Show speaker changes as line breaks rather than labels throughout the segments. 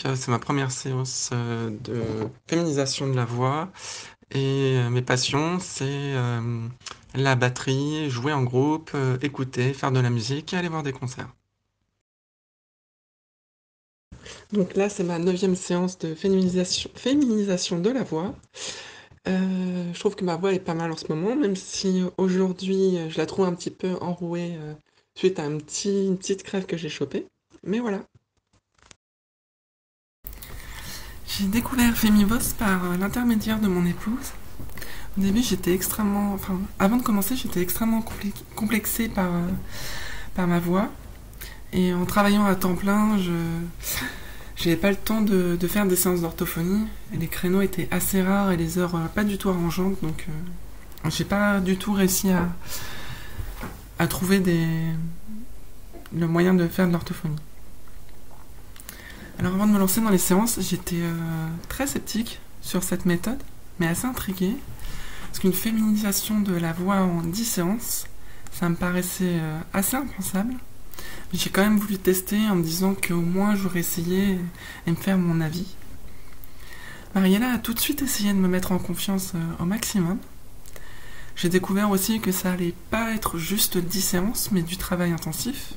C'est ma première séance, de féminisation de la voix et mes passions, c'est, la batterie, jouer en groupe, écouter, faire de la musique et aller voir des concerts. Donc là, c'est ma 9e séance de féminisation de la voix. Je trouve que ma voix est pas mal en ce moment, même si aujourd'hui, je la trouve un petit peu enrouée, suite à une petite crève que j'ai chopée. Mais voilà. J'ai découvert Femivos par l'intermédiaire de mon épouse. Au début, avant de commencer, j'étais extrêmement complexée par ma voix. Et en travaillant à temps plein, je n'avais pas le temps de faire des séances d'orthophonie. Et les créneaux étaient assez rares et les heures pas du tout arrangeantes. Donc, j'ai pas du tout réussi à trouver le moyen de faire de l'orthophonie. Alors, avant de me lancer dans les séances, j'étais très sceptique sur cette méthode, mais assez intriguée. Parce qu'une féminisation de la voix en 10 séances, ça me paraissait assez impensable. Mais j'ai quand même voulu tester en me disant qu'au moins j'aurais essayé et me faire mon avis. Mariella a tout de suite essayé de me mettre en confiance au maximum. J'ai découvert aussi que ça allait pas être juste 10 séances, mais du travail intensif.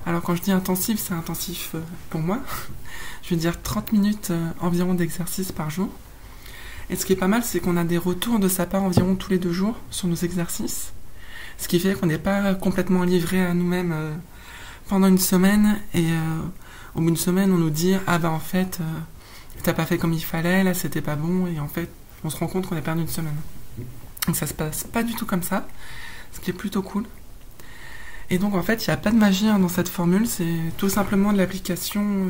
Alors quand je dis intensif, c'est intensif pour moi. Je veux dire 30 minutes environ d'exercice par jour. Et ce qui est pas mal, c'est qu'on a des retours de sa part environ tous les 2 jours sur nos exercices. Ce qui fait qu'on n'est pas complètement livré à nous-mêmes pendant une semaine. Et au bout d'une semaine, on nous dit « Ah bah en fait, t'as pas fait comme il fallait, là c'était pas bon. » Et en fait, on se rend compte qu'on a perdu une semaine. Donc ça se passe pas du tout comme ça, ce qui est plutôt cool. Et donc en fait, il n'y a pas de magie dans cette formule, c'est tout simplement de l'implication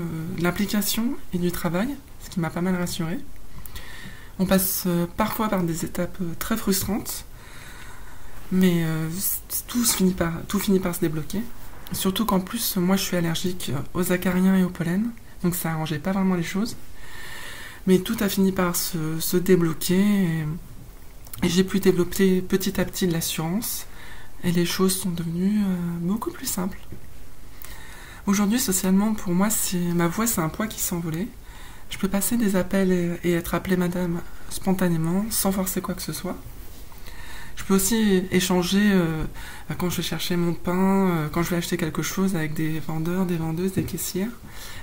et du travail, ce qui m'a pas mal rassurée. On passe parfois par des étapes très frustrantes, mais tout finit par se débloquer. Surtout qu'en plus, moi je suis allergique aux acariens et au pollen, donc ça arrangeait pas vraiment les choses. Mais tout a fini par se débloquer, et j'ai pu développer petit à petit de l'assurance, et les choses sont devenues beaucoup plus simples. Aujourd'hui, socialement, pour moi, ma voix, c'est un poids qui s'envolait. Je peux passer des appels et être appelée madame spontanément, sans forcer quoi que ce soit. Je peux aussi échanger quand je vais chercher mon pain, quand je vais acheter quelque chose avec des vendeurs, des vendeuses, des caissières.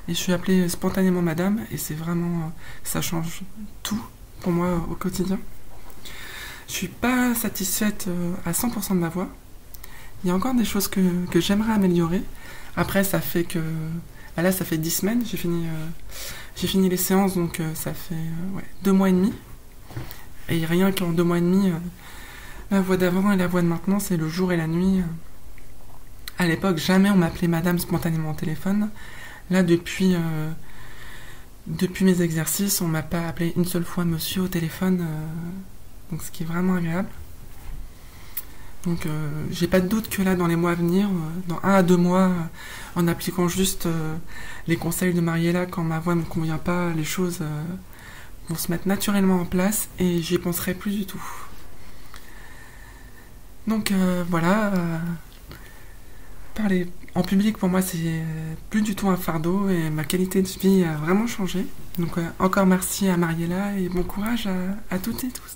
Et je suis appelée spontanément madame, et c'est vraiment... ça change tout pour moi au quotidien. Je suis pas satisfaite à 100% de ma voix. Il y a encore des choses que j'aimerais améliorer. Après, ça fait que... là, ça fait 10 semaines, j'ai fini les séances, donc ça fait 2 mois et demi. Et rien qu'en 2 mois et demi, la voix d'avant et la voix de maintenant, c'est le jour et la nuit. À l'époque, jamais on m'appelait madame spontanément au téléphone. Là, depuis mes exercices, on m'a pas appelé une seule fois monsieur au téléphone, donc ce qui est vraiment agréable. Donc j'ai pas de doute que là, dans les mois à venir, dans 1 à 2 mois, en appliquant juste les conseils de Mariella, quand ma voix ne me convient pas, les choses vont se mettre naturellement en place et j'y penserai plus du tout. Donc voilà, parler en public pour moi c'est plus du tout un fardeau et ma qualité de vie a vraiment changé. Donc encore merci à Mariella et bon courage à toutes et tous.